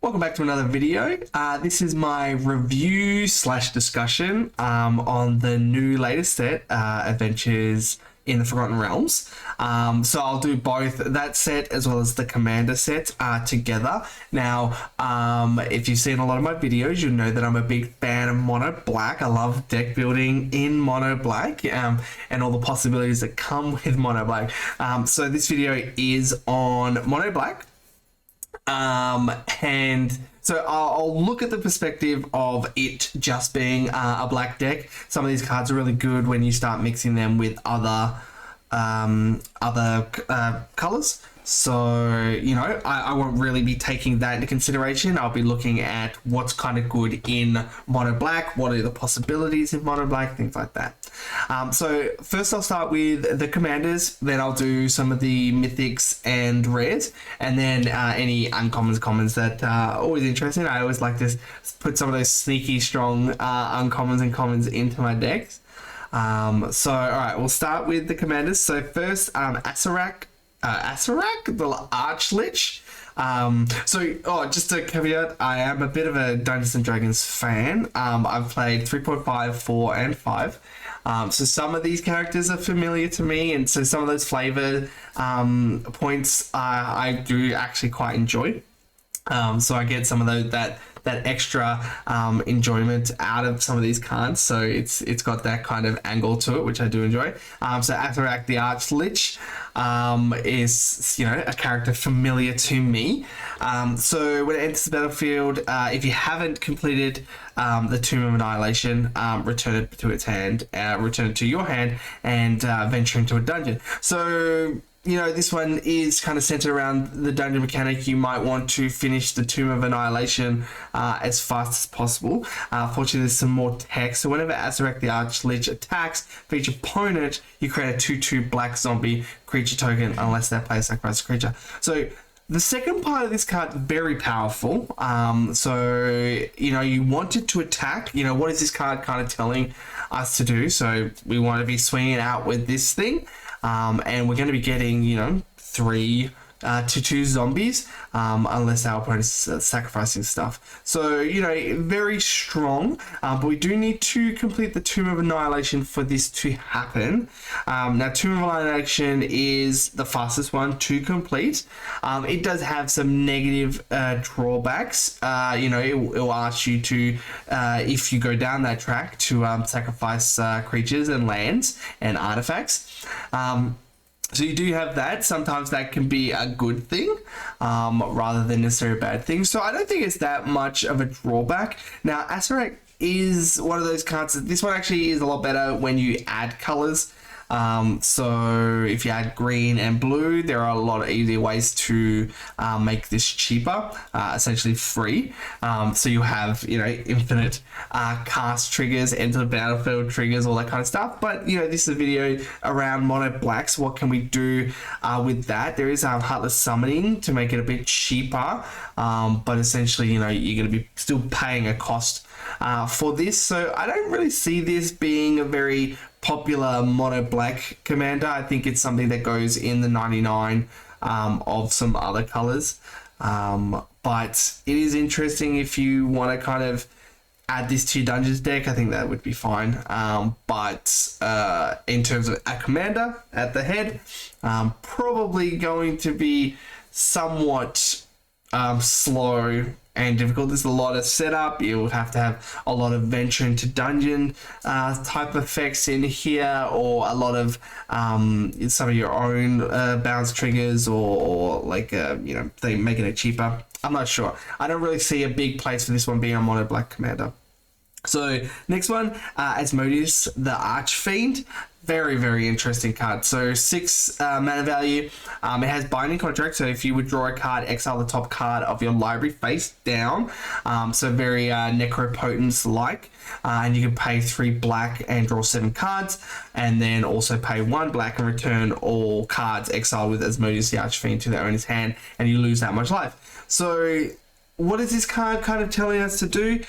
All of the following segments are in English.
Welcome back to another video. This is my review slash discussion on the new latest set, Adventures in the Forgotten Realms. So I'll do both that set as well as the Commander set together. Now, if you've seen a lot of my videos, you'll know that I'm a big fan of Mono Black. I love deck building in Mono Black and all the possibilities that come with Mono Black. So this video is on Mono Black. And so I'll look at the perspective of it just being a black deck. Some of these cards are really good when you start mixing them with other colors. So, you know, I won't really be taking that into consideration. I'll be looking at what's kind of good in Mono Black, what are the possibilities in Mono Black, things like that. So first I'll start with the Commanders, then I'll do some of the Mythics and Rares, and then any uncommons, commons that are always interesting. I always like to put some of those sneaky, strong uncommons and commons into my decks. So, alright, we'll start with the Commanders. So first, Acererak, the Archlich. Just a caveat, I am a bit of a Dungeons and Dragons fan. I've played 3.5, 4, and 5. So some of these characters are familiar to me, and so some of those flavor points I do actually quite enjoy. So I get some of those that extra enjoyment out of some of these cards. So it's got that kind of angle to it, which I do enjoy. So Acererak the Archlich is, you know, a character familiar to me. So when it enters the battlefield, if you haven't completed the Tomb of Annihilation, return it to its hand, return it to your hand, and venture into a dungeon. So, you know, this one is kind of centered around the dungeon mechanic. You might want to finish the Tomb of Annihilation as fast as possible. Fortunately, there's some more text. So whenever Acererak the Archlich attacks for each opponent, you create a 2/2 black zombie creature token unless that player sacrifices a creature. So the second part of this card, very powerful. So, you know, you want it to attack. You know, what is this card kind of telling us to do? So we want to be swinging out with this thing. And we're going to be getting, you know, 3 to 2 zombies, unless our opponent is sacrificing stuff. So, you know, very strong, but we do need to complete the Tomb of Annihilation for this to happen. Now, Tomb of Annihilation is the fastest one to complete. It does have some negative drawbacks. You know, it will ask you to, if you go down that track, to sacrifice creatures and lands and artifacts. So you do have that. Sometimes that can be a good thing rather than necessarily a bad thing. So I don't think it's that much of a drawback. Now, Acererak is one of those cards. This one actually is a lot better when you add colors. So if you add green and blue, there are a lot of easier ways to make this cheaper, essentially free. So you have, you know, infinite cast triggers, enter the battlefield triggers, all that kind of stuff. But, you know, this is a video around Mono Black, so what can we do with that? There is Heartless Summoning to make it a bit cheaper, but essentially, you know, you're going to be still paying a cost for this. So I don't really see this being a very popular Mono Black commander. I think it's something that goes in the 99 of some other colors. But it is interesting if you want to kind of add this to your Dungeons deck. I think that would be fine. But in terms of a commander at the head, probably going to be somewhat slow and difficult. There's a lot of setup. You will have to have a lot of venture into dungeon type effects in here, or a lot of some of your own bounce triggers, or like you know, they making it cheaper. I'm not sure. I don't really see a big place for this one being a Mono Black commander. So next one, Asmodeus the Archfiend. Very, very interesting card. So 6 mana value. It has Binding Contract. So if you would draw a card, exile the top card of your library face down. So very Necropotence-like. And you can pay 3 black and draw 7 cards. And then also pay 1 black and return all cards exiled with Asmodeus the Archfiend to their owner's hand. And you lose that much life. So what is this card kind of telling us to do?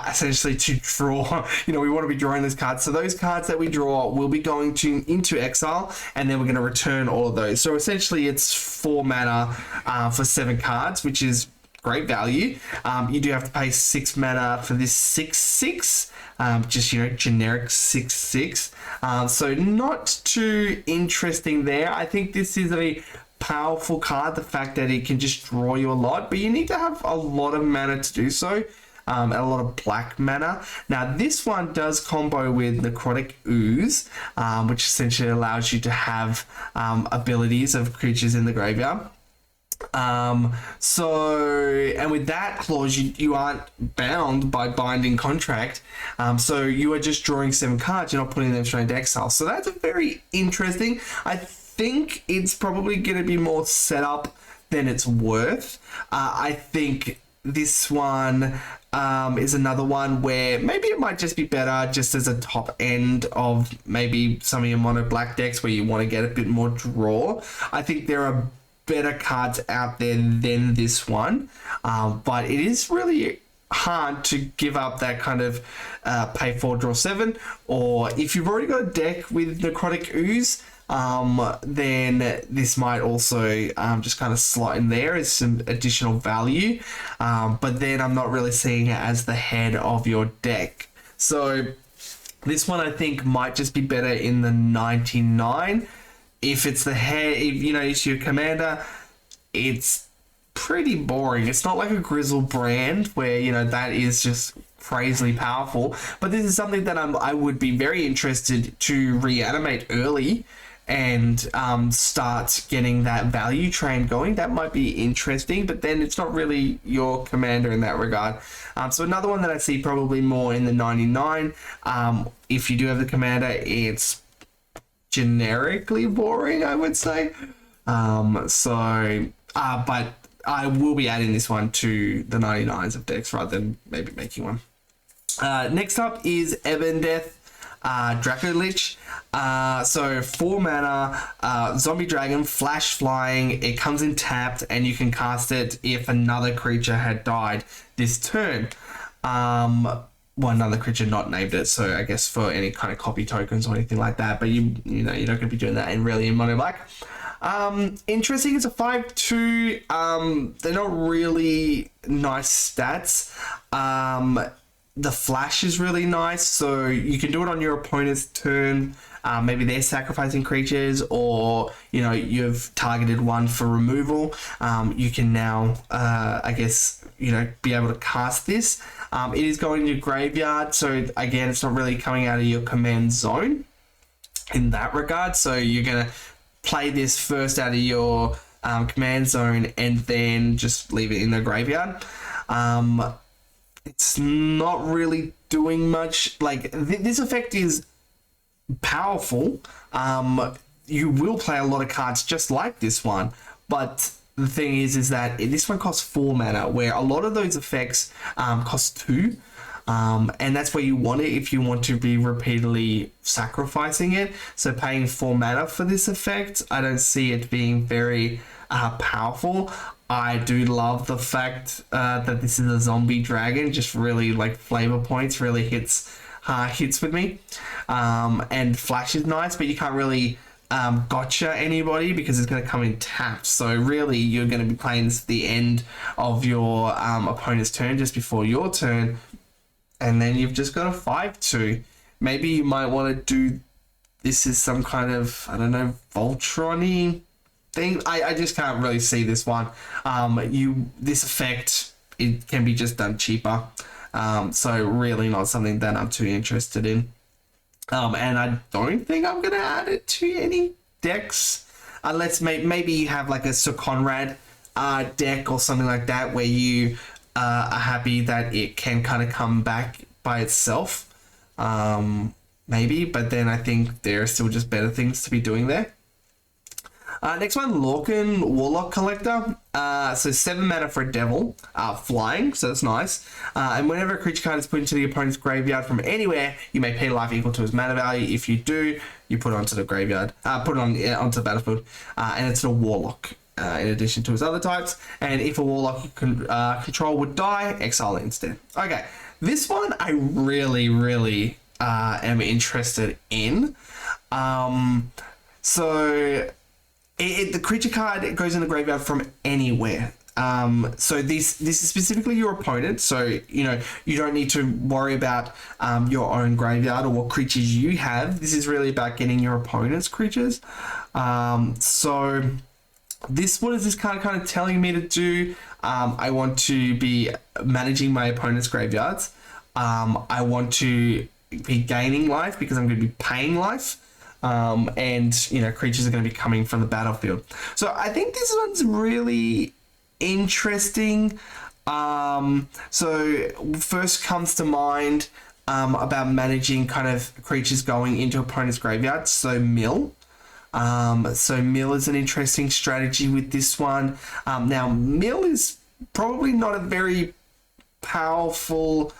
Essentially to draw, you know, we want to be drawing those cards. So those cards that we draw will be going into exile, and then we're going to return all of those. So essentially it's 4 mana for 7 cards, which is great value. You do have to pay 6 mana for this 6/6. Just, generic 6/6. So not too interesting there. I think this is a powerful card, the fact that it can just draw you a lot, but you need to have a lot of mana to do so. And a lot of black mana. Now this one does combo with Necrotic Ooze, which essentially allows you to have abilities of creatures in the graveyard. And with that clause, you aren't bound by binding contract. So you are just drawing 7 cards, you're not putting them straight into exile. So that's very interesting. I think it's probably going to be more set up than it's worth. I think this one is another one where maybe it might just be better just as a top end of maybe some of your mono black decks where you want to get a bit more draw. I think there are better cards out there than this one, but it is really hard to give up that kind of pay 4, draw 7, or if you've already got a deck with Necrotic Ooze, then this might also just kind of slot in there as some additional value, but then I'm not really seeing it as the head of your deck. So this one I think might just be better in the 99. If it's the head, if it's your commander, it's pretty boring. It's not like a Grizzle brand where that is just crazily powerful, but this is something that I would be very interested to reanimate early and start getting that value train going. That might be interesting, but then it's not really your commander in that regard. So another one that I see probably more in the 99, if you do have the commander, it's generically boring, I would say. But I will be adding this one to the 99s of decks rather than maybe making one. Next up is Ebondeath Draco Lich. So 4 mana, zombie dragon, flash flying. It comes in tapped, and you can cast it if another creature had died this turn. Another creature not named it, so I guess for any kind of copy tokens or anything like that. But you're not going to be doing that in mono black. Interesting. It's a 5/2. They're not really nice stats. The flash is really nice, so you can do it on your opponent's turn. Maybe they're sacrificing creatures, or you've targeted one for removal. You can now, be able to cast this. It is going to your graveyard, so again, it's not really coming out of your command zone in that regard. So you're gonna play this first out of your command zone, and then just leave it in the graveyard. It's not really doing much. Like this effect is powerful. You will play a lot of cards just like this one, but the thing is that this one costs 4 mana, where a lot of those effects cost 2. And that's where you want it if you want to be repeatedly sacrificing it. So paying 4 mana for this effect, I don't see it being very powerful. I do love the fact that this is a zombie dragon. Just really like flavor points, really hits with me. And flash is nice, but you can't really gotcha anybody because it's going to come in taps. So really you're going to be playing this at the end of your opponent's turn, just before your turn, and then you've just got a 5/2. Maybe you might want to do this as some kind of, I don't know, Voltron-y thing. I just can't really see this one. This effect, it can be just done cheaper. So really not something that I'm too interested in. And I don't think I'm going to add it to any decks, unless maybe you have like a Sir Conrad deck or something like that, where you are happy that it can kind of come back by itself. Maybe, but then I think there are still just better things to be doing there. Next one, Lorcan Warlock Collector. So 7 mana for a devil, flying, so that's nice. And whenever a creature card is put into the opponent's graveyard from anywhere, you may pay life equal to its mana value. If you do, you put it onto the graveyard, onto the battlefield, and it's a Warlock. In addition to its other types, and if a Warlock control would die, exile it instead. Okay, this one I really am interested in. So the creature card goes in the graveyard from anywhere. So this is specifically your opponent. So you don't need to worry about your own graveyard or what creatures you have. This is really about getting your opponent's creatures. So what is this card kind of telling me to do? I want to be managing my opponent's graveyards. I want to be gaining life because I'm going to be paying life. And creatures are going to be coming from the battlefield. So I think this one's really interesting. So first comes to mind about managing kind of creatures going into opponent's graveyard. So mill. So mill is an interesting strategy with this one. Now mill is probably not a very powerful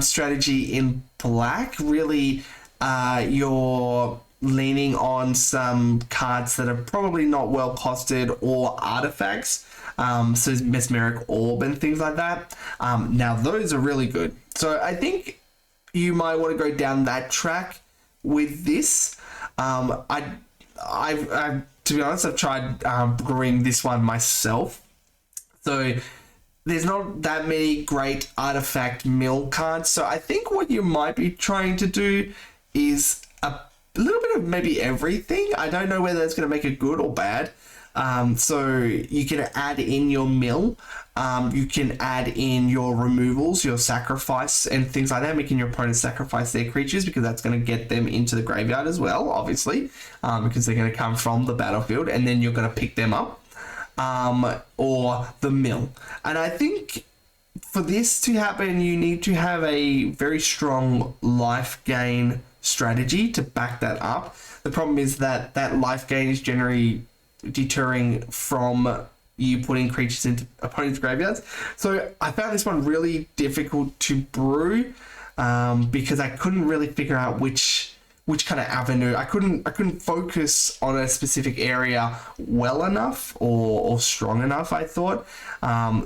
strategy in black. Really, you're leaning on some cards that are probably not well costed or artifacts, so Mesmeric Orb and things like that. Now those are really good. So I think you might want to go down that track with this. I to be honest, I've tried brewing this one myself. So there's not that many great artifact mill cards. So I think what you might be trying to do is a little bit of maybe everything. I don't know whether it's going to make it good or bad. So you can add in your mill. You can add in your removals, your sacrifice, and things like that, making your opponent sacrifice their creatures because that's going to get them into the graveyard as well, obviously, because they're going to come from the battlefield, and then you're going to pick them up. Or the mill. And I think for this to happen, you need to have a very strong life gain strategy to back that up. The problem is that life gain is generally deterring from you putting creatures into opponents' graveyards. So I found this one really difficult to brew because I couldn't really figure out which kind of avenue. I couldn't focus on a specific area well enough or strong enough, I thought.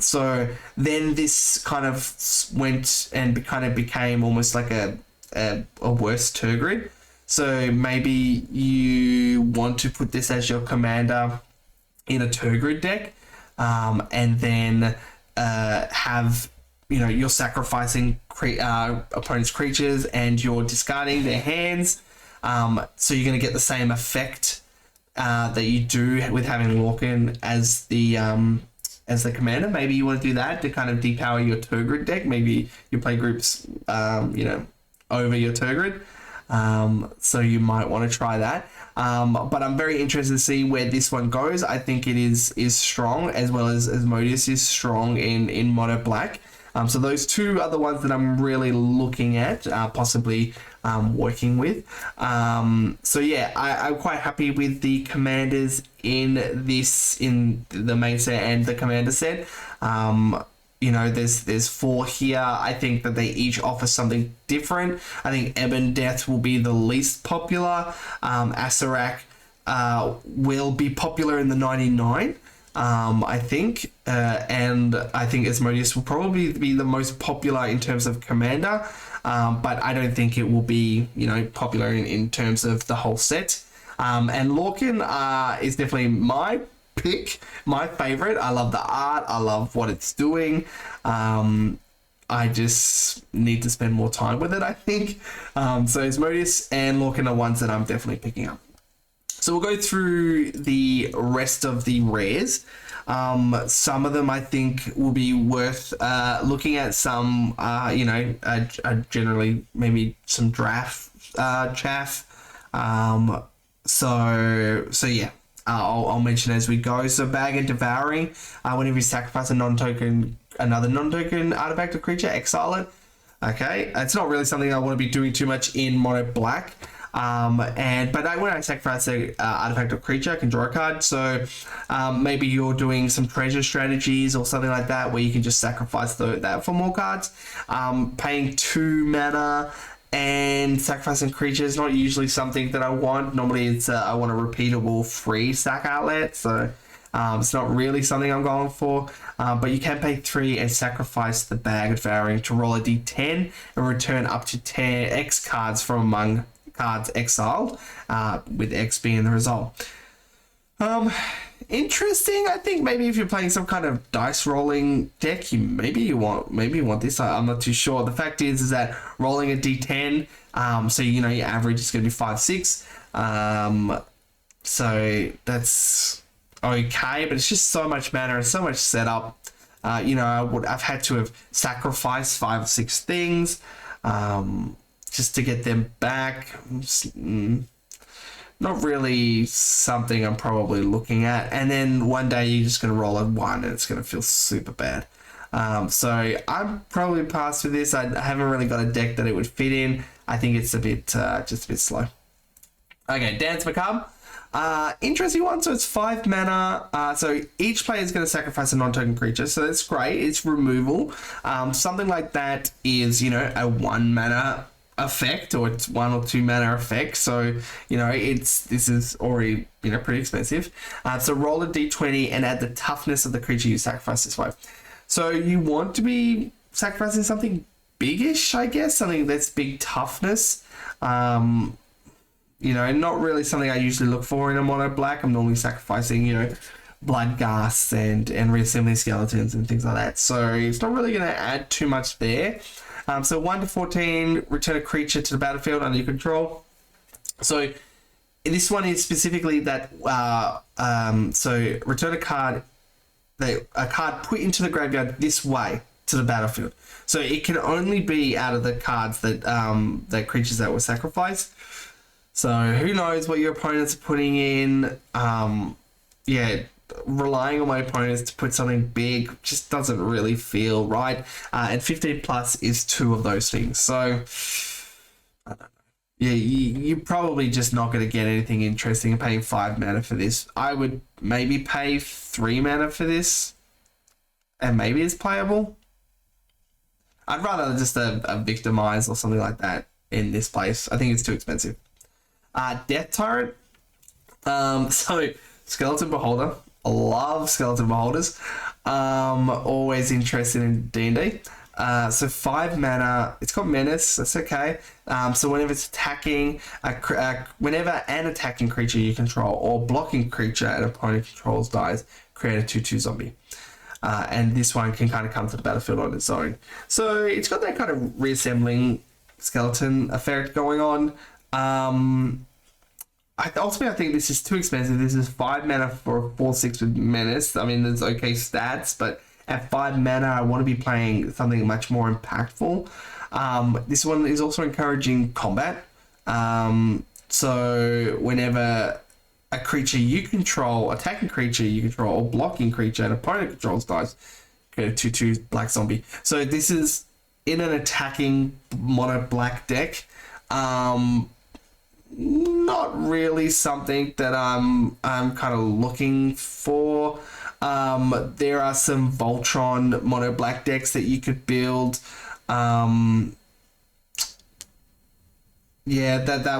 So then this kind of went and kind of became almost like a worse Turgid. So maybe you want to put this as your commander in a Turgid deck, and then have you're sacrificing opponent's creatures and you're discarding their hands. So you're going to get the same effect that you do with having Lorcan as the commander. Maybe you want to do that to kind of depower your Turgid deck. Maybe you play groups, over your Turgid. So you might want to try that. But I'm very interested to see where this one goes. I think it is strong, as well as Asmodeus is strong in Mono Black. So those two are the ones that I'm really looking at, possibly working with. So yeah, I'm quite happy with the commanders in the main set and the commander set. There's 4 here. I think that they each offer something different. I think Ebon Death will be the least popular. Acererak will be popular in the 99. I think, and I think Asmodeus will probably be the most popular in terms of commander, but I don't think it will be, popular in terms of the whole set. And Lorcan is definitely my pick, my favorite. I love the art. I love what it's doing. I just need to spend more time with it, I think. So Asmodeus and Lorcan are ones that I'm definitely picking up. So we'll go through the rest of the rares. Some of them I think will be worth looking at. Some, generally maybe some draft chaff. So yeah, I'll mention as we go. So Bag and Devouring. Whenever you sacrifice another non-token artifact or creature, exile it. Okay, it's not really something I want to be doing too much in Mono Black. When I sacrifice a artifact or creature, I can draw a card. So maybe you're doing some treasure strategies or something like that, where you can just sacrifice that for more cards. Paying 2 mana and sacrificing creatures is not usually something that I want. Normally it's I want a repeatable free sack outlet. So it's not really something I'm going for. But you can pay 3 and sacrifice the Bag of Devouring to roll a d10 and return up to 10 X cards from among cards exiled, with X being the result. interesting. I think maybe if you're playing some kind of dice rolling deck, maybe you want this. I'm not too sure. The fact is that rolling a d10, so your average is going to be 5, 6. So that's okay, but it's just so much mana and so much setup. I've had to have sacrificed 5 or 6 things, just to get them back. Not really something I'm probably looking at. And then one day you're just going to roll a 1 and it's going to feel super bad. So I'm probably past with this. I haven't really got a deck that it would fit in. I think it's just a bit slow. Okay, Dance Macabre. Interesting one. So it's 5 mana. So each player is going to sacrifice a non-token creature. So that's great. It's removal. Something like that is, a 1 mana effect, or it's 1 or 2 mana effect. So this is already pretty expensive. So roll a d20 and add the toughness of the creature you sacrifice this way. So you want to be sacrificing something biggish, I guess, something that's big toughness. Not really something I usually look for in a mono black. I'm normally sacrificing blood ghasts and reassembling skeletons and things like that. So it's not really going to add too much there. So 1 to 14, return a creature to the battlefield under your control. So this one is specifically that, so return a card put into the graveyard this way to the battlefield. So it can only be out of the cards that creatures that were sacrificed. So who knows what your opponents are putting in. Relying on my opponents to put something big just doesn't really feel right. And 15 plus is 2 of those things. So, I don't know. Yeah, you're probably just not going to get anything interesting in paying 5 mana for this. I would maybe pay 3 mana for this, and maybe it's playable. I'd rather just a Victimize or something like that in this place. I think it's too expensive. Death Tyrant. So, Skeleton Beholder. I love Skeleton Beholders. Always interested in D&D. So 5 mana. It's got Menace. That's okay. So whenever it's attacking, whenever an attacking creature you control or blocking creature an opponent controls dies, create a 2/2 zombie. And this one can kind of come to the battlefield on its own. So it's got that kind of reassembling skeleton effect going on. Ultimately, I think this is too expensive. This is 5 mana for a 4/6 with Menace. I mean, there's okay stats, but at 5 mana, I want to be playing something much more impactful. This one is also encouraging combat. So whenever a creature you control, attacking creature you control, or blocking creature an opponent controls dies, get a 2/2 black zombie. So this is in an attacking mono black deck. Not really something that I'm kind of looking for. There are some Voltron mono black decks that you could build. That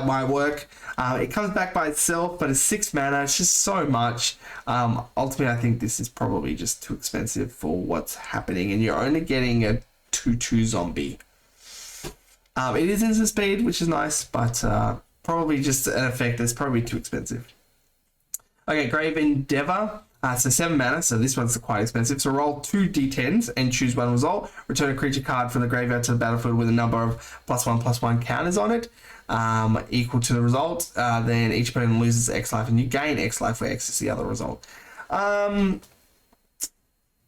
might work. It comes back by itself, but it's 6 mana. It's just so much. Ultimately, I think this is probably just too expensive for what's happening, and you're only getting a 2/2 zombie. It is instant speed, which is nice, but probably just an effect that's probably too expensive. Okay, Grave Endeavor. So 7 mana, so this one's quite expensive. So roll 2 d10s and choose 1 result. Return a creature card from the graveyard to the battlefield with a number of +1/+1 counters on it, equal to the result. Then each opponent loses X life and you gain X life, where X is the other result.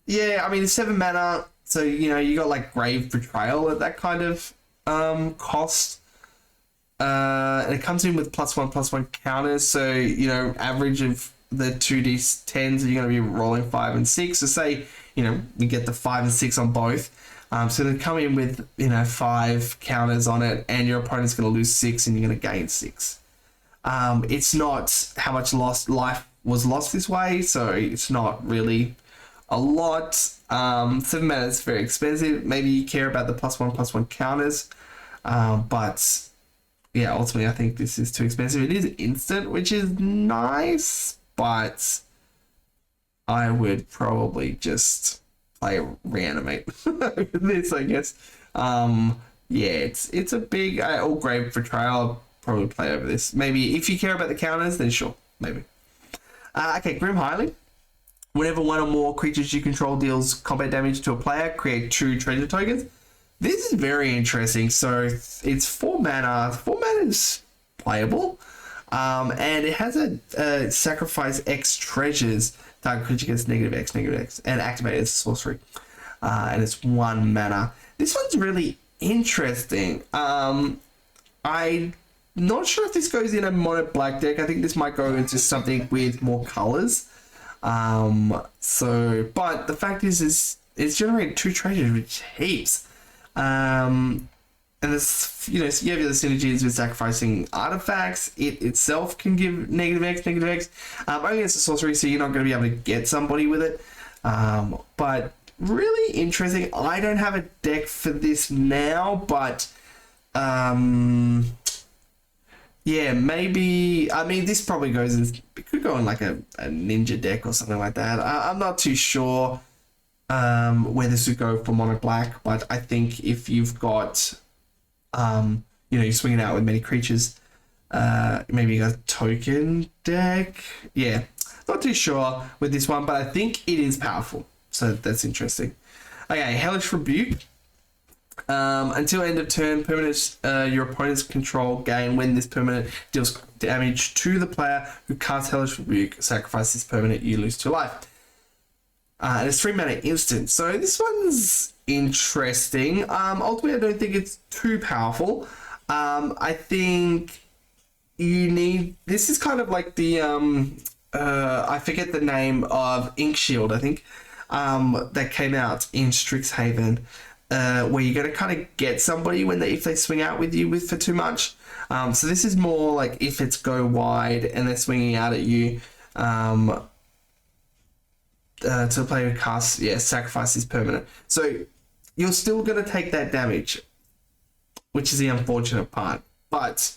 It's 7 mana, so you got like Grave Betrayal at that kind of cost. And it comes in with +1/+1 counters, so average of the 2d10s you're going to be rolling 5 and 6. So say you get the 5 and 6 on both, so they come in with 5 counters on it, and your opponent's going to lose 6 and you're going to gain 6. It's not how much life was lost this way, so it's not really a lot. 7 mana is very expensive. Maybe you care about the +1/+1 counters, but yeah, ultimately I think this is too expensive. It is instant, which is nice, but I would probably just play Reanimate this, I guess. It's a big Grave Betrayal. I'll probably play over this. Maybe if you care about the counters, then sure, maybe. Okay, Grim Highly. Whenever one or more creatures you control deals combat damage to a player, create 2 treasure tokens. This is very interesting. So it's 4 mana. 4 mana is playable. And it has a sacrifice X treasures. Target creature gets -X, -X, and activate as sorcery. And it's 1 mana. This one's really interesting. I'm not sure if this goes in a mono black deck. I think this might go into something with more colors. But the fact is it's generating 2 treasures, which heaps. And this, you have the synergies with sacrificing artifacts. It itself can give -X, -X. Only it's a sorcery, so you're not going to be able to get somebody with it. But really interesting. I don't have a deck for this now, but yeah, maybe. I mean, this probably goes in. It could go in like a ninja deck or something like that. I'm not too sure where this would go for mono black, but I think if you've got, you're swinging out with many creatures, maybe you got a token deck. Yeah, not too sure with this one, but I think it is powerful. So that's interesting. Okay, Hellish Rebuke. Until end of turn, permanents your opponent's control gain. When this permanent deals damage to the player who casts Hellish Rebuke, sacrifice this permanent, you lose 2 life. And it's 3 mana instant. So this one's interesting. Ultimately, I don't think it's too powerful. I think you need... This is kind of like the... I forget the name of Ink Shield, I think, that came out in Strixhaven. Where you're going to kind of get somebody if they swing out with you for too much. So this is more like if it's go wide and they're swinging out at you to the player who casts, sacrifice is permanent. So you're still going to take that damage, which is the unfortunate part. But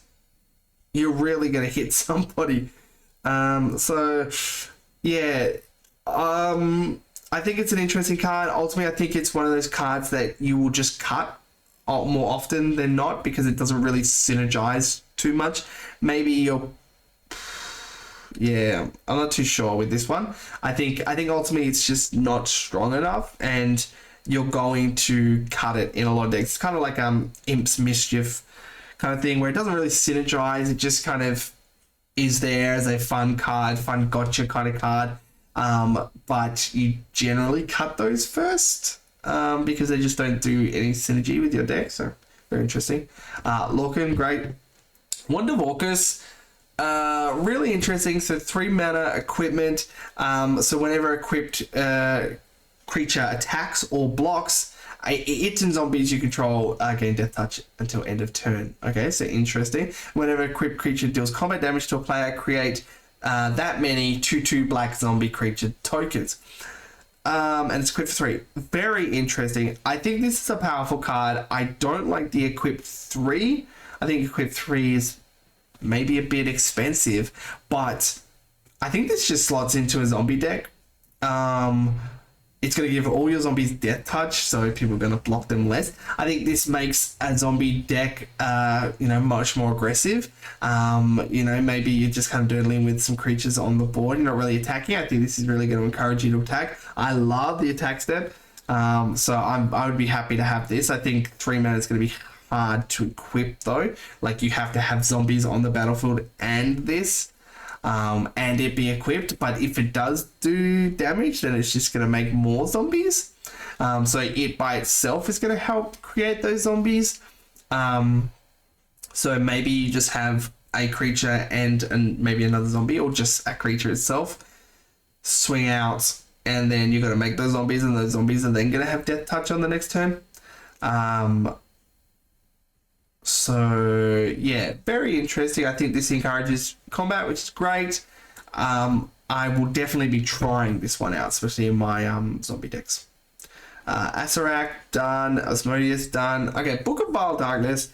you're really going to hit somebody. I think it's an interesting card. Ultimately, I think it's one of those cards that you will just cut more often than not because it doesn't really synergize too much. Maybe you're... Yeah, I'm not too sure with this one. I think ultimately it's just not strong enough and you're going to cut it in a lot of decks. It's kind of like Imp's Mischief kind of thing where it doesn't really synergize. It just kind of is there as a fun card, fun gotcha kind of card. But you generally cut those first because they just don't do any synergy with your deck. So very interesting. Lorcan, great. Wonder Walkers, really interesting. So 3 mana equipment. So whenever equipped creature attacks or blocks, it and zombies you control gain death touch until end of turn. Okay, so interesting. Whenever equipped creature deals combat damage to a player, create that many 2/2 black zombie creature tokens. And it's equipped for 3. Very interesting. I think this is a powerful card. I don't like the equipped 3. I think equipped 3 is maybe a bit expensive, but I think this just slots into a zombie deck. It's going to give all your zombies death touch, so people are going to block them less. I think this makes a zombie deck, much more aggressive. Maybe you're just kind of doodling with some creatures on the board. You're not really attacking. I think this is really going to encourage you to attack. I love the attack step, so I would be happy to have this. I think 3 mana is going to be hard to equip though. Like you have to have zombies on the battlefield and this. And it be equipped, but if it does do damage, then it's just going to make more zombies. So it by itself is going to help create those zombies. So maybe you just have a creature and maybe another zombie, or just a creature itself swing out, and then you're going to make those zombies, and those zombies are then going to have death touch on the next turn. So yeah, very interesting. I think this encourages combat, which is great. I will definitely be trying this one out, especially in my zombie decks. Acerak done, Asmodeus done. Okay, Book of Vile Darkness.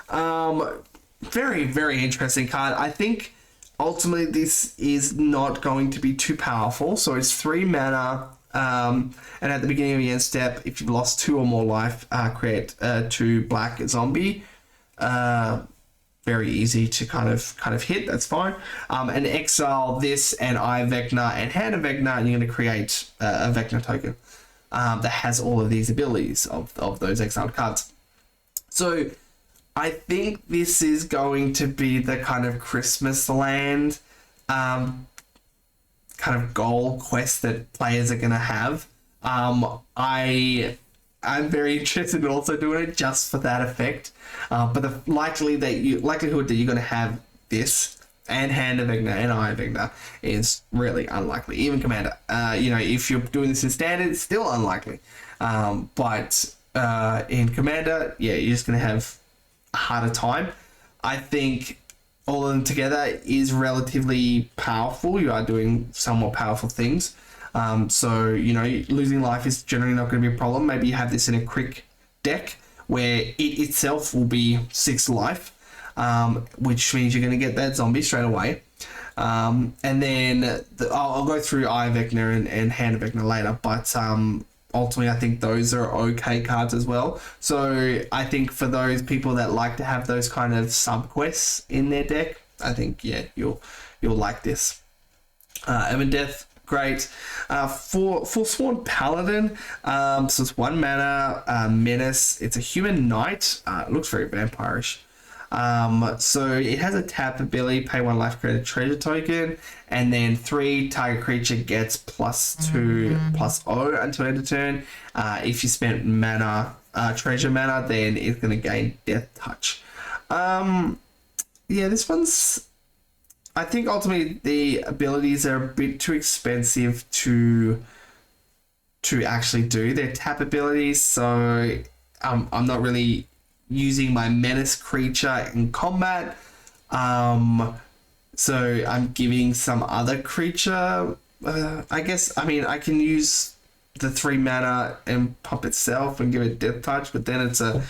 Very, very interesting card. I think ultimately this is not going to be too powerful. So it's 3 mana. And at the beginning of the end step, if you've lost 2 or more life, create 2 black zombie. very easy to kind of hit. That's fine. And exile this and Eye of Vecna and Hand of Vecna, and you're going to create a Vecna token that has all of these abilities of those exiled cards. So I think this is going to be the kind of Christmas land kind of goal quest that players are going to have. I'm very interested in also doing it just for that effect. But the likelihood that you're going to have this and Hand of Vecna and Eye of Vecna is really unlikely. Even Commander, if you're doing this in Standard, it's still unlikely. But in Commander, yeah, you're just going to have a harder time. I think all of them together is relatively powerful. You are doing somewhat powerful things. So, losing life is generally not going to be a problem. Maybe you have this in a Crick deck where it itself will be 6 life, which means you're going to get that zombie straight away. And then I'll go through Eye of Vecna and Hand of Vecna later, but ultimately I think those are okay cards as well. So I think for those people that like to have those kind of sub-quests in their deck, I think, yeah, you'll like this. Evan Death, great. For Forsworn Paladin, so it's 1 mana, Menace. It's a human knight. It looks very vampirish. So it has a tap ability, pay 1 life, create a treasure token, and then 3 target creature gets +2/+0 until end of turn. If you spent mana, treasure mana, then it's going to gain Death Touch. Yeah, this one's... I think ultimately the abilities are a bit too expensive to actually do. They're tap abilities, so I'm not really using my menace creature in combat. So I'm giving some other creature. I guess, I can use the 3 mana and pump itself and give it Death Touch, but then it's a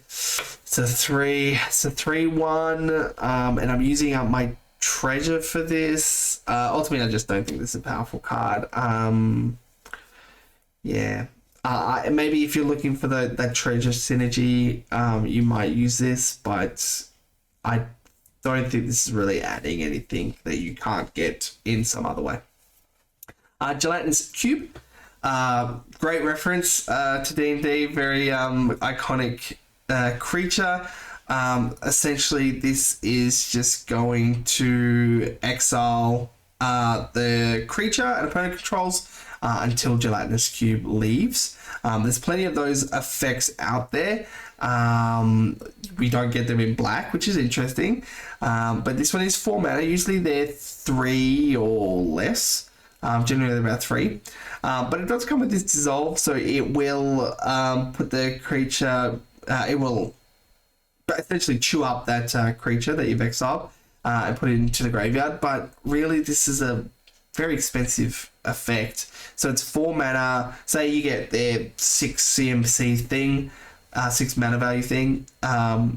3/1, and I'm using up my treasure for this. Ultimately, I just don't think this is a powerful card. Yeah. Maybe if you're looking for that treasure synergy, you might use this, but I don't think this is really adding anything that you can't get in some other way. Gelatinous Cube, great reference to D&D, very iconic creature. Essentially, this is just going to exile the creature an opponent controls until Gelatinous Cube leaves. There's plenty of those effects out there. We don't get them in black, which is interesting. But this one is 4 mana. Usually they're 3 or less. Generally about 3. But it does come with this dissolve, so it will put the creature... it will essentially chew up that creature that you've exiled and put it into the graveyard. But really, this is a very expensive effect. So it's 4 mana. Say you get their 6 CMC thing, 6 mana value thing.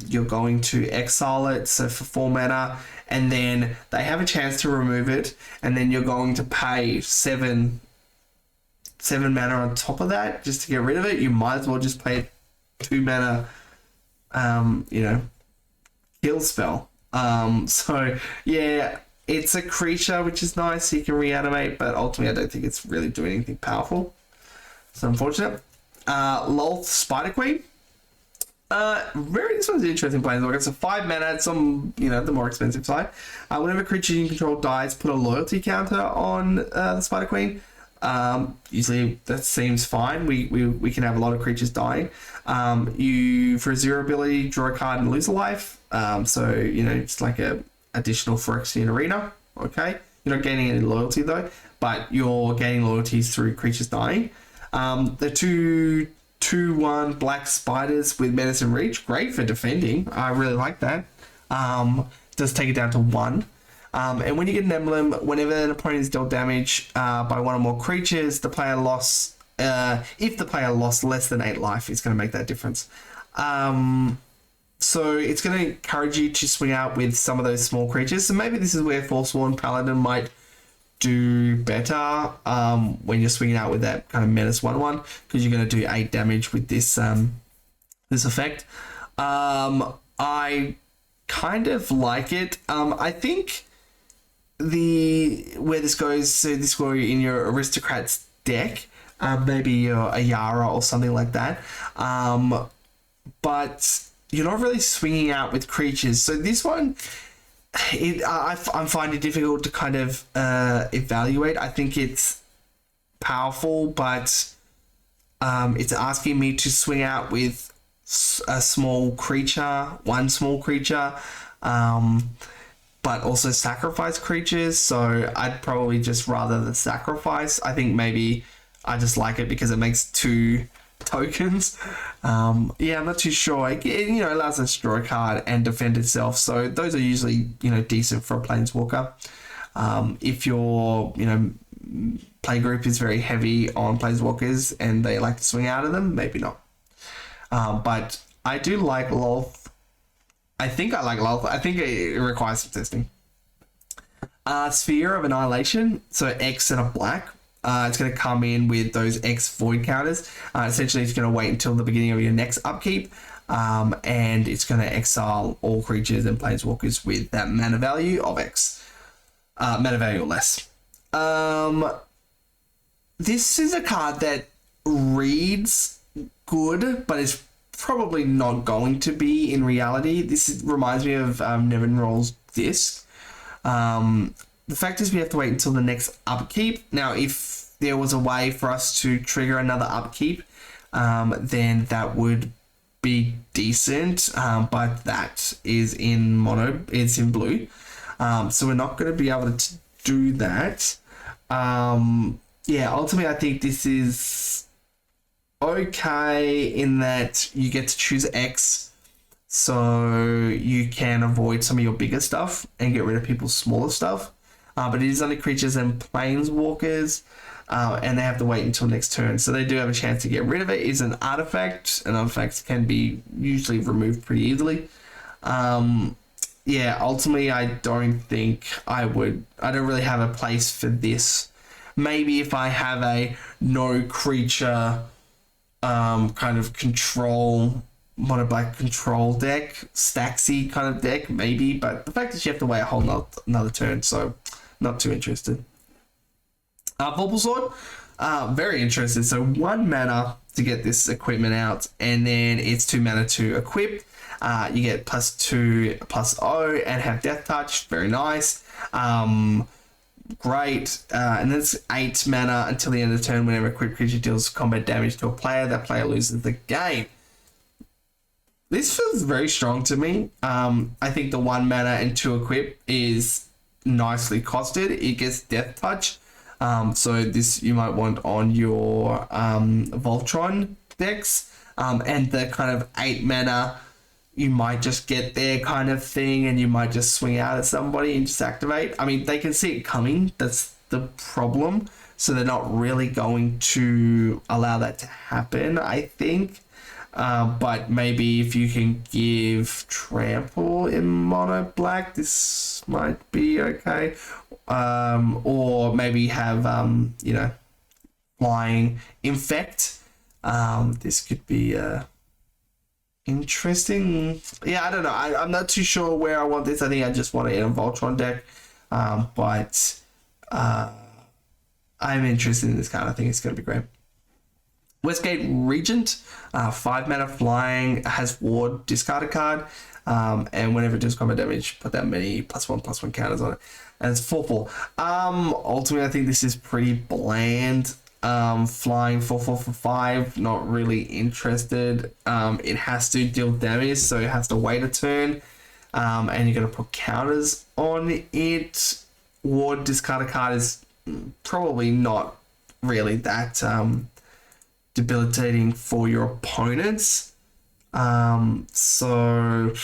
You're going to exile it, so for 4 mana, and then they have a chance to remove it, and then you're going to pay 7 mana on top of that just to get rid of it. You might as well just pay 2 mana, kill spell. So yeah, it's a creature, which is nice. You can reanimate, but ultimately I don't think it's really doing anything powerful. So unfortunate. Lolth Spider Queen. This one's an interesting planeswalker. It's a 5 mana. It's on the more expensive side. Whenever a creature you control dies, put a loyalty counter on the Spider Queen. Usually that seems fine. We can have a lot of creatures dying. You, for a 0 ability, draw a card and lose a life. So it's like a additional Phyrexian Arena. Okay, you're not gaining any loyalty though, but you're gaining loyalties through creatures dying. The 2/1 black spiders with menace and reach, great for defending. I really like that. Does take it down to 1. And when you get an emblem, whenever an opponent is dealt damage by 1 or more creatures, the player lost. If the player lost less than 8 life, it's going to make that difference. So it's going to encourage you to swing out with some of those small creatures. So maybe this is where Forsworn Paladin might do better when you're swinging out with that kind of menace 1/1, because you're going to do 8 damage with this this effect. I kind of like it. I think where this goes, so this will in your aristocrats deck, maybe your Ayara or something like that. But you're not really swinging out with creatures. So this one, I'm finding it difficult to kind of evaluate. I think it's powerful, but it's asking me to swing out with a small creature, one small creature, but also sacrifice creatures. So I'd probably just rather the sacrifice. I think maybe I just like it because it makes 2 tokens. Yeah, I'm not too sure. It, allows us to draw a card and defend itself. So those are usually, decent for a Planeswalker. If your, play group is very heavy on Planeswalkers and they like to swing out of them, maybe not. But I do like Lolth. I think I like Lolth. I think it requires some testing. Sphere of Annihilation. So X and a black. It's going to come in with those X void counters. Essentially, it's going to wait until the beginning of your next upkeep. And it's going to exile all creatures and Planeswalkers with that mana value of X. Mana value or less. This is a card that reads good, but is probably not going to be in reality. This reminds me of Nevin Roll's Disc. The fact is we have to wait until the next upkeep. Now, if there was a way for us to trigger another upkeep, then that would be decent. But that is in mono, it's in blue. So we're not going to be able to do that. Yeah, ultimately I think this is okay in that you get to choose X, so you can avoid some of your bigger stuff and get rid of people's smaller stuff. But it is only creatures and planeswalkers, and they have to wait until next turn. So they do have a chance to get rid of it. It's an artifact, and artifacts can be usually removed pretty easily. Yeah, ultimately I don't think I don't really have a place for this. Maybe if I have a no creature kind of control, mono black control deck, Staxy kind of deck, maybe. But the fact is you have to wait a whole another turn, so not too interested. Vorpal Sword, very interested. So 1 mana to get this equipment out, and then it's 2 mana to equip. You get +2/+0 and have Death Touch, very nice. Great. And then it's 8 mana until the end of the turn. Whenever a equipped creature deals combat damage to a player, that player loses the game. This feels very strong to me. I think the 1 mana and 2 equip is nicely costed. It gets Death Touch. So this you might want on your Voltron decks. And the kind of 8 mana, you might just get there kind of thing, and you might just swing out at somebody and just activate. I mean, they can see it coming. That's the problem. So they're not really going to allow that to happen, I think. But maybe if you can give Trample in mono black, this might be okay. Or maybe have, Flying Infect. This could be interesting. Yeah, I don't know. I'm not too sure where I want this. I think I just want it in a Voltron deck. But I'm interested in this card. I think it's going to be great. Westgate Regent, 5 mana flying, has Ward, discard a card, and whenever it does combat damage, put that many +1/+1 counters on it. And it's 4/4. Ultimately, I think this is pretty bland. Flying 4/4 for 5, not really interested. It has to deal damage, so it has to wait a turn, and you're going to put counters on it. Ward, discard a card is probably not really that debilitating for your opponents. So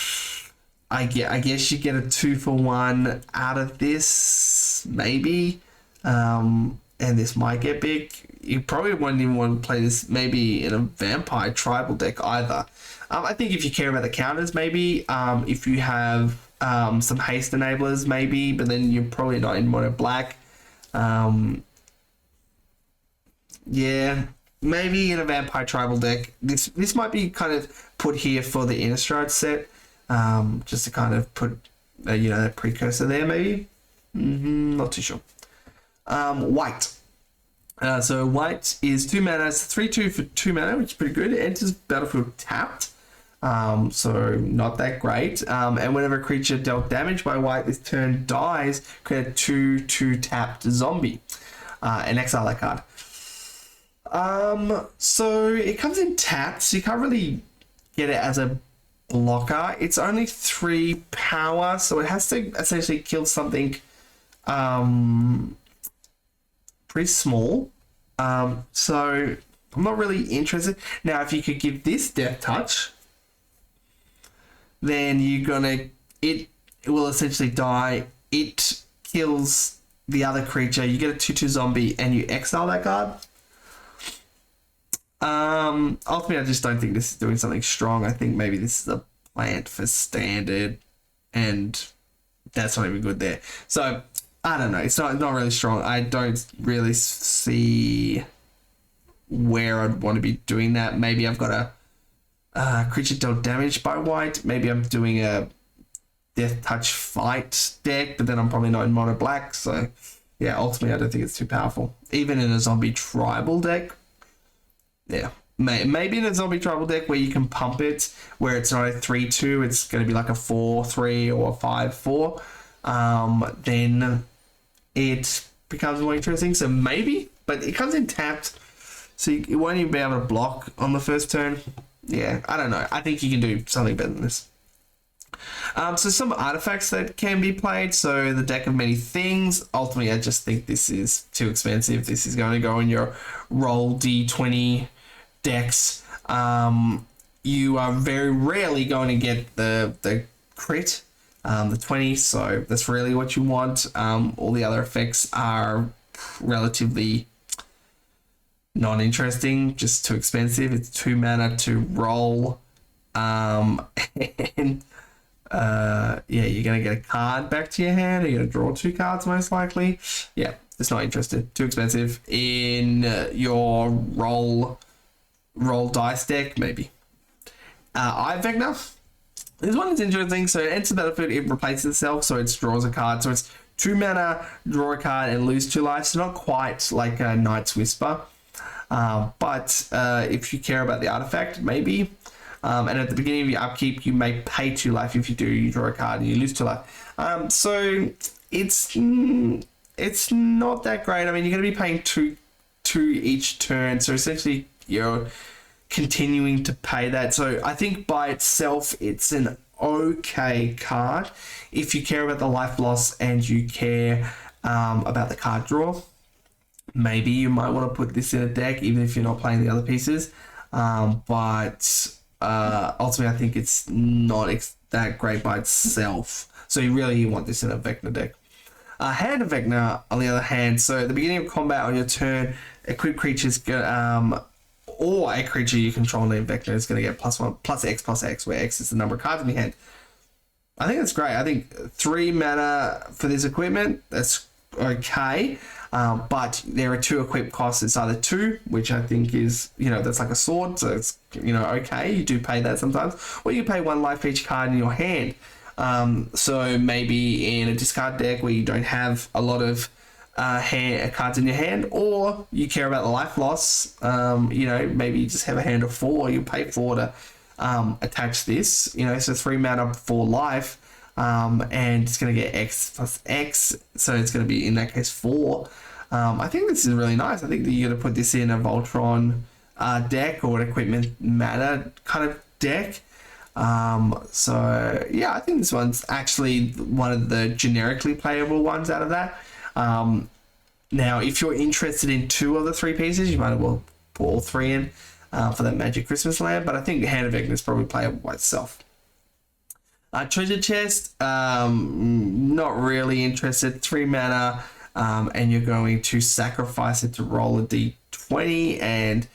I guess you get a 2-for-1 out of this, maybe. And this might get big. You probably wouldn't even want to play this maybe in a Vampire Tribal deck either. I think if you care about the counters, maybe. If you have some haste enablers, maybe, but then you're probably not in mono black. Yeah, maybe in a Vampire Tribal deck. This might be kind of put here for the Innistrad set. just to kind of put a precursor there, maybe. Not too sure. White. So white is 2 mana. It's 3/2 for 2 mana, which is pretty good. It enters battlefield tapped. So not that great. And whenever a creature dealt damage by white this turn dies, create a 2/2 tapped zombie. And exile that card. So it comes in tapped, so you can't really get it as a blocker. It's only 3 power, so it has to essentially kill something pretty small. So I'm not really interested. Now, if you could give this Death Touch, then it will essentially die. It kills the other creature. You get a 2/2 zombie and you exile that card. Ultimately, I just don't think this is doing something strong. I think maybe this is a plant for standard, and that's not even good there. So I don't know. It's not really strong. I don't really see where I'd want to be doing that. Maybe I've got a creature dealt damage by white. Maybe I'm doing a Death Touch fight deck, but then I'm probably not in mono black. So yeah, ultimately I don't think it's too powerful. Even in a zombie tribal deck. Yeah, maybe in a zombie tribal deck where you can pump it, where it's not a 3/2, it's going to be like a 4/3 or a 5/4. Then it becomes more interesting. So maybe, but it comes in tapped, so you won't even be able to block on the first turn. Yeah, I don't know. I think you can do something better than this. So some artifacts that can be played. So the Deck of Many Things. Ultimately, I just think this is too expensive. This is going to go in your roll D20 decks. You are very rarely going to get the crit, the 20. So that's really what you want. All the other effects are relatively non-interesting, just too expensive. It's 2 mana to roll. And yeah, you're going to get a card back to your hand. You're going to draw 2 cards most likely. Yeah, it's not interested. Too expensive. In your roll dice deck, maybe. Eye Vector. This one is interesting. So it enters the battlefield, it replaces itself, so it draws a card. So it's 2 mana, draw a card, and lose 2 life. So not quite like a Knight's Whisper. But if you care about the artifact, maybe. And at the beginning of your upkeep, you may pay 2 life. If you do, you draw a card and you lose 2 life. So it's not that great. I mean, you're going to be paying 2 each turn. So essentially, you're continuing to pay that. So I think by itself, it's an okay card. If you care about the life loss and you care about the card draw, maybe you might want to put this in a deck, even if you're not playing the other pieces. But ultimately, I think it's not that great by itself. So you want this in a Vecna deck. Hand of Vecna, on the other hand, so at the beginning of combat on your turn, equipped creatures or a creature you control named Vecna is going to get +1, +X, where X is the number of cards in your hand. I think that's great. I think 3 mana for this equipment, that's okay. But there are 2 equip costs. It's either 2, which I think is, that's like a sword, so it's, okay, you do pay that sometimes, or you pay 1 life for each card in your hand. So maybe in a discard deck where you don't have a lot of cards in your hand, or you care about the life loss, maybe you just have a hand of 4, you pay 4 to attach this, so 3 mana for life. And it's going to get X + X, so it's going to be, in that case, 4. I think this is really nice. I think that you're going to put this in a Voltron deck or an Equipment Mana kind of deck. So, yeah, I think this one's actually one of the generically playable ones out of that. Now, if you're interested in 2 of the 3 pieces, you might as well put all 3 in for that Magic Christmas Land, but I think Hand of Vecna is probably playable by itself. Treasure Chest, not really interested. 3 mana, and you're going to sacrifice it to roll a d20, and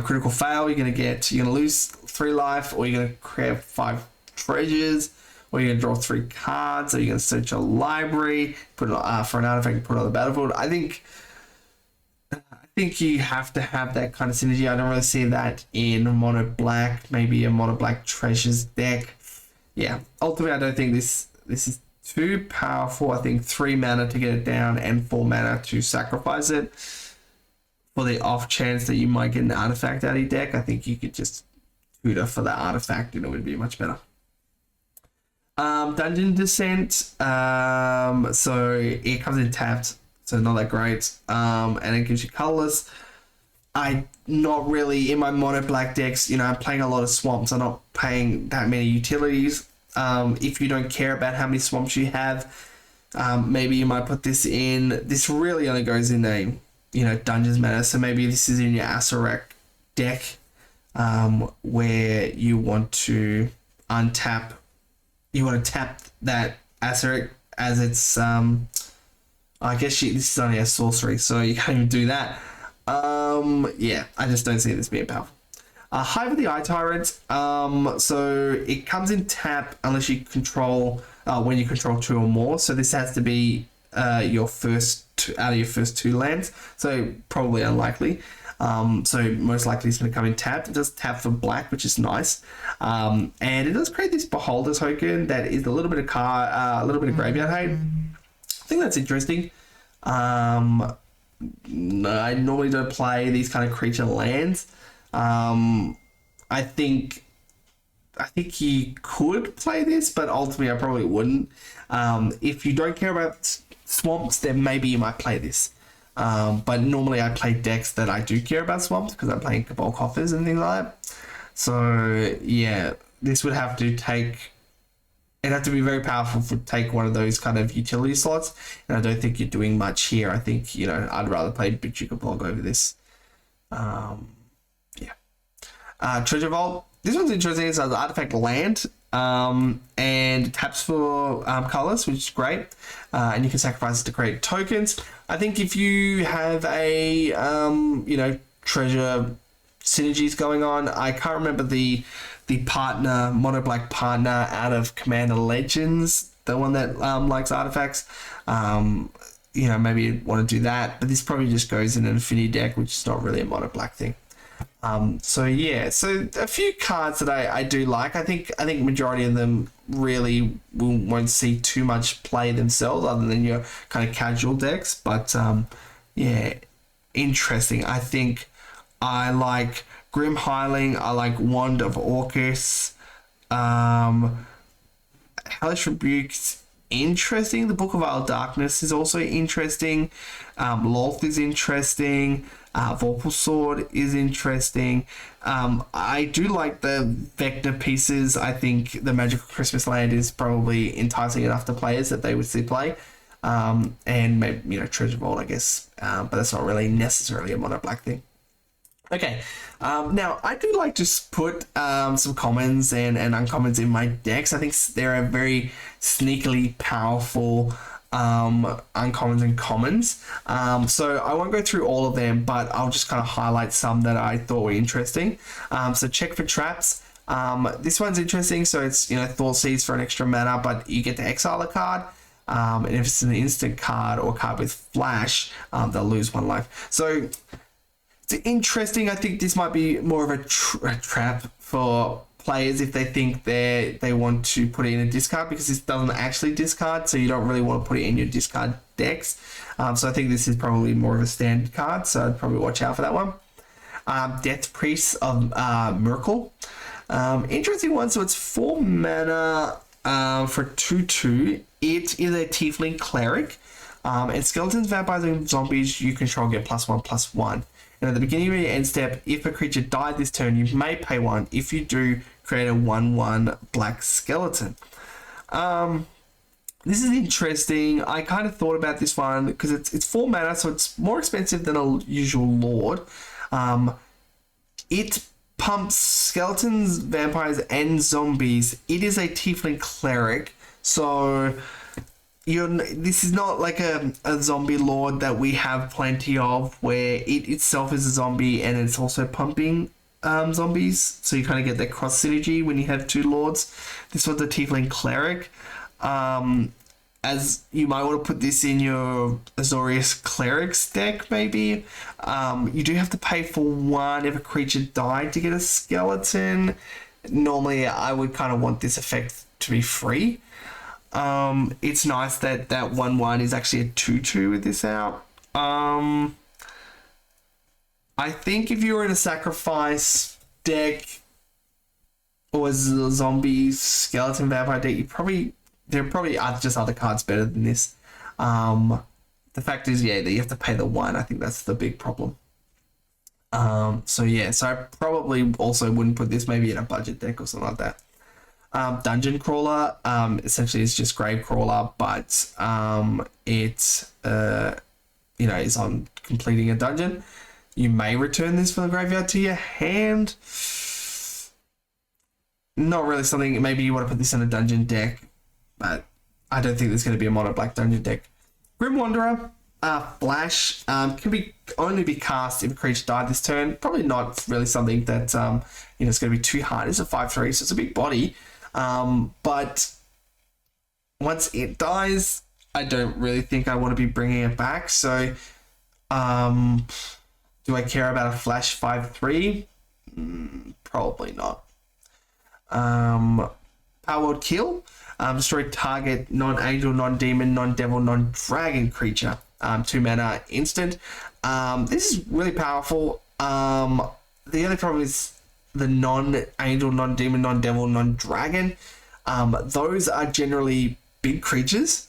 critical fail. You're gonna lose 3 life, or you're gonna create 5 treasures, or you're gonna draw 3 cards, or you're gonna search a library, put it for an artifact, and put it on the battlefield. I think think you have to have that kind of synergy. I don't really see that in mono black, maybe a mono black treasures deck. Yeah, ultimately I don't think this is too powerful. I think 3 mana to get it down and 4 mana to sacrifice it. For the off chance that you might get an artifact out of your deck, I think you could just tutor for that artifact and it would be much better. Dungeon Descent, so it comes in tapped, so not that great, and it gives you colorless. I not really in my mono black decks, you know, I'm playing a lot of swamps. I'm not playing that many utilities. If you don't care about how many swamps you have, maybe you might put this in. This really only goes in a, you know, Dungeons Mana, so maybe this is in your Asurek deck, where you want to untap. You want to tap that Asurek as it's, I guess this is only a sorcery, so you can't even do that. Yeah, I just don't see this being powerful. Hive of the Eye Tyrants, so it comes in tap unless you control, when you control 2 or more, so this has to be your first out of your first 2 lands, so probably unlikely. So most likely it's going to come in tapped. It does tap for black, which is nice, and it does create this Beholder token that is a little bit of a little bit of graveyard hate. I think that's interesting. I normally don't play these kind of creature lands. I think you could play this, but ultimately I probably wouldn't. If you don't care about swamps, then maybe you might play this. But normally I play decks that I do care about swamps because I'm playing Cabal Coffers and things like that. So yeah, this would have to take. It'd have to be very powerful to take one of those kind of utility slots, and I don't think you're doing much here. I think, you know, I'd rather play Big Duke of Blog over this. Yeah. Treasure Vault. This one's interesting. It's an artifact land, and taps for colors, which is great. And you can sacrifice it to create tokens. I think if you have a you know, treasure synergies going on, I can't remember the partner, mono black partner out of Commander Legends, the one that likes artifacts. You know, maybe you'd want to do that, but this probably just goes in an affinity deck, which is not really a mono black thing. So yeah, so a few cards that I do like. I think majority of them really won't see too much play themselves, other than your kind of casual decks. But yeah, interesting. I think I like Grim Hireling. I like Wand of Orcus. Hellish Rebuke's interesting. The Book of Isle Darkness is also interesting. Loth is interesting. Vorpal Sword is interesting. I do like the Vector pieces. I think the Magical Christmas Land is probably enticing enough to players that they would see play. And maybe, you know, Treasure Vault, I guess. But that's not really necessarily a mono black thing. Okay, now I do like to put some commons and uncommons in my decks. I think they're a very sneakily powerful uncommons and commons. So I won't go through all of them, but I'll just kind of highlight some that I thought were interesting. So check for traps. This one's interesting. So it's, you know, Thought Seeds for an extra mana, but you get to exile a card. And if it's an instant card or card with flash, they'll lose 1 life. So it's interesting. I think this might be more of a trap for players if they think they want to put it in a discard, because this doesn't actually discard, so you don't really want to put it in your discard decks. So I think this is probably more of a standard card, so I'd probably watch out for that one. Death Priest of Miracle. Interesting one. So it's 4 mana for 2/2. It is a Tiefling Cleric. And skeletons, vampires, and zombies you control get +1/+1. And at the beginning of your end step, if a creature died this turn, you may pay 1. If you do, create a 1/1 black skeleton. This is interesting. I kind of thought about this one because it's 4 mana, so it's more expensive than a usual Lord. It pumps skeletons, vampires, and zombies. It is a Tiefling Cleric, so this is not like a zombie lord that we have plenty of, where it itself is a zombie and it's also pumping zombies. So you kind of get that cross synergy when you have 2 lords. This one's a Tiefling Cleric. as you might want to put this in your Azorius Clerics deck, maybe. You do have to pay for 1 if a creature died to get a skeleton. Normally, I would kind of want this effect to be free. It's nice that that 1/1 is actually a 2/2 with this out. I think if you were in a sacrifice deck or a zombie skeleton vampire deck, there probably are just other cards better than this. The fact is, yeah, that you have to pay the 1. I think that's the big problem. So I probably also wouldn't put this maybe in a budget deck or something like that. Dungeon Crawler, essentially is just Grave Crawler, but it is on completing a dungeon. You may return this from the graveyard to your hand. Not really something, maybe you want to put this in a dungeon deck, but I don't think there's going to be a mono black dungeon deck. Grim Wanderer, Flash, can only be cast if a creature died this turn. Probably not really something that it's going to be too hard. It's a 5/3, so it's a big body. But once it dies, I don't really think I want to be bringing it back. So, do I care about a Flash 5/3? Probably not. Power Word Kill. Destroy target non-angel, non-demon, non-devil, non-dragon creature. 2 mana instant. This is really powerful. The only problem is the non-angel, non-demon, non-devil, non-dragon. Those are generally big creatures.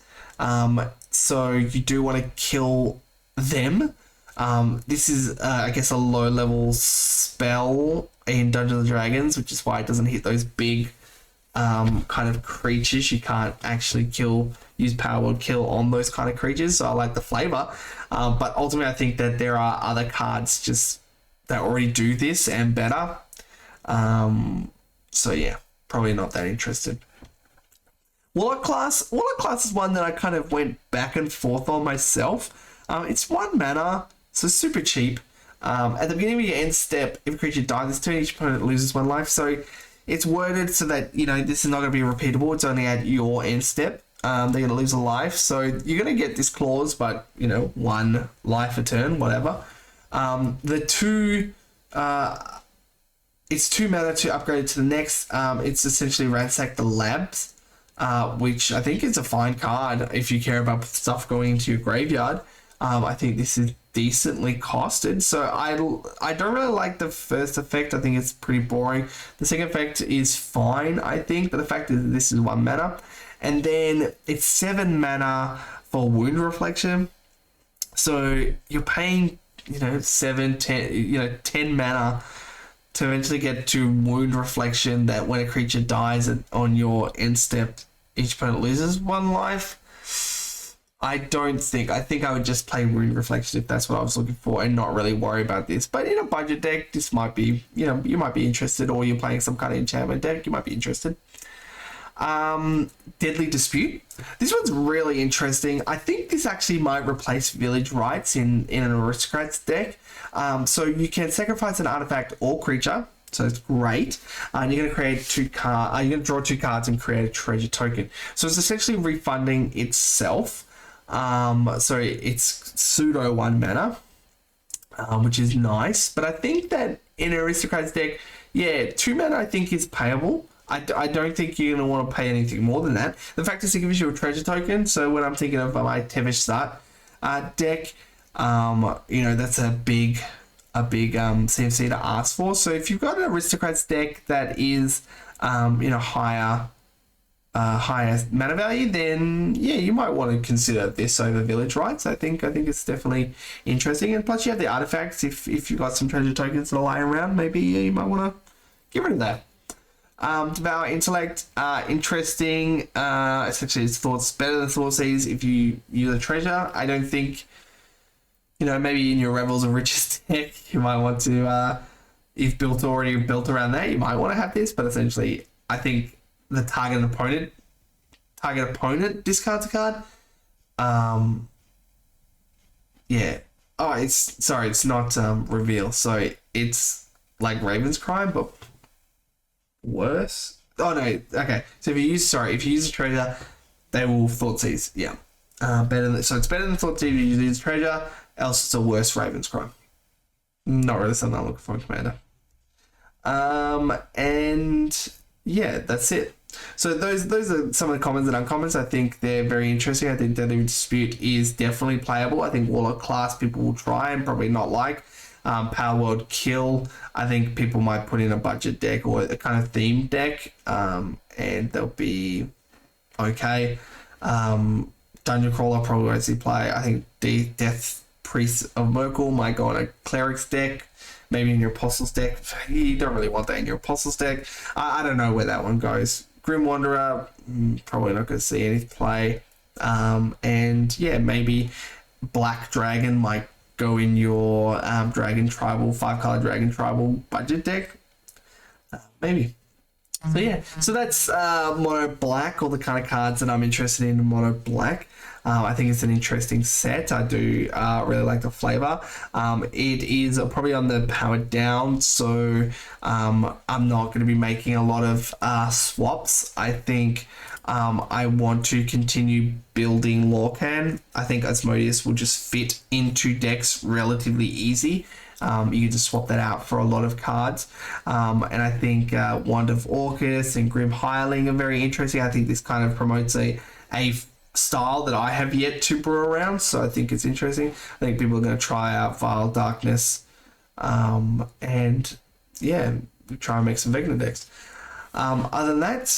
So you do want to kill them. This is, I guess, a low-level spell in Dungeons & Dragons, which is why it doesn't hit those big kind of creatures. You can't actually use Power Word Kill on those kind of creatures, so I like the flavor. But ultimately, I think that there are other cards just that already do this and better. So yeah, probably not that interested. Warlock class is one that I kind of went back and forth on myself. It's 1 mana, so super cheap. At the beginning of your end step, if a creature dies this turn, each opponent loses 1 life. So it's worded so that, this is not going to be repeatable. It's only at your end step. They're going to lose a life. So you're going to get this clause, but, 1 life a turn, whatever. It's 2 mana to upgrade it to the next. It's essentially Ransack the Labs, which I think is a fine card if you care about stuff going into your graveyard. I think this is decently costed, so I don't really like the first effect. I think it's pretty boring. The second effect is fine, I think, but the fact is this is 1 mana, and then it's 7 mana for Wound Reflection. So you're paying 7, 10, 10 mana to eventually get to Wound Reflection, that when a creature dies on your end step, each opponent loses 1 life. I think I would just play Wound Reflection if that's what I was looking for and not really worry about this. But in a budget deck, this might be, you might be interested, or you're playing some kind of enchantment deck, you might be interested. Deadly Dispute. This one's really interesting. I think this actually might replace Village Rites in an Aristocrats deck. So you can sacrifice an artifact or creature. So it's great. And you're going to create you're going to draw 2 cards and create a treasure token. So it's essentially refunding itself. So it's pseudo 1 mana, which is nice. But I think that in an Aristocrats deck, 2 mana I think is payable. I don't think you're going to want to pay anything more than that. The fact is it gives you a treasure token. So when I'm thinking of my Tevish Sat deck, that's a big CMC to ask for. So if you've got an Aristocrats deck that is, higher mana value, then you might want to consider this over Village Rites. I think it's definitely interesting, and plus you have the artifacts. If you've got some treasure tokens that are lying around, maybe you might want to get rid of that. Devour Intellect, interesting. Essentially, it's better than Thoughtseize if you use a treasure. I don't think, maybe in your Revels of Riches deck, you might want to, if already built around that, you might want to have this. But essentially, I think the target opponent discards a card. It's not Reveal. So it's like Raven's Crime, but worse. Oh no, okay. So if you use a treasure, They will Thoughtseize, yeah. So it's better than Thoughtseize if you use treasure, else it's a worse Raven's Cry. Not really something I'm looking for in Commander. And yeah, that's it. So those are some of the commons and uncommons. I think they're very interesting. I think Deadly Dispute is definitely playable. I think Warlock class people will try and probably not like. Power World Kill, I think people might put in a budget deck or a kind of themed deck, and they'll be okay. Dungeon Crawler probably won't see play. I think Death Priest of Merkle might go on a Cleric's deck, maybe in your Apostles deck. You don't really want that in your Apostles deck. I don't know where that one goes. Grim Wanderer, probably not going to see any play. And yeah, maybe Black Dragon might go in your Dragon Tribal, 5-color Dragon Tribal budget deck. Maybe. So yeah, so that's Mono Black, all the kind of cards that I'm interested in Mono Black. I think it's an interesting set. I do really like the flavor. It is probably on the powered down, so I'm not going to be making a lot of swaps. I think I want to continue building Lorcan. I think Asmodeus will just fit into decks relatively easy. You can just swap that out for a lot of cards. And I think Wand of Orcus and Grim Hireling are very interesting. I think this kind of promotes a style that I have yet to brew around, so I think it's interesting. I think people are going to try out Vile Darkness, and yeah, try and make some Vecna decks. Other than that,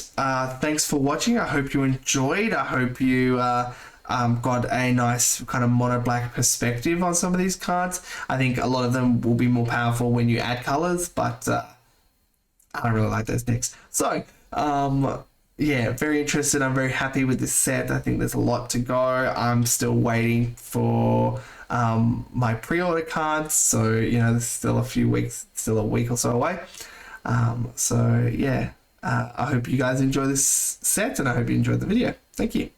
thanks for watching. I hope you enjoyed. I hope you got a nice kind of mono black perspective on some of these cards. I think a lot of them will be more powerful when you add colors, but I don't really like those decks. So yeah, very interested. I'm very happy with this set. I think there's a lot to go. I'm still waiting for my pre-order cards, so you know, there's still a few weeks, still a week or so away. So yeah, I hope you guys enjoy this set, and I hope you enjoyed the video. Thank you.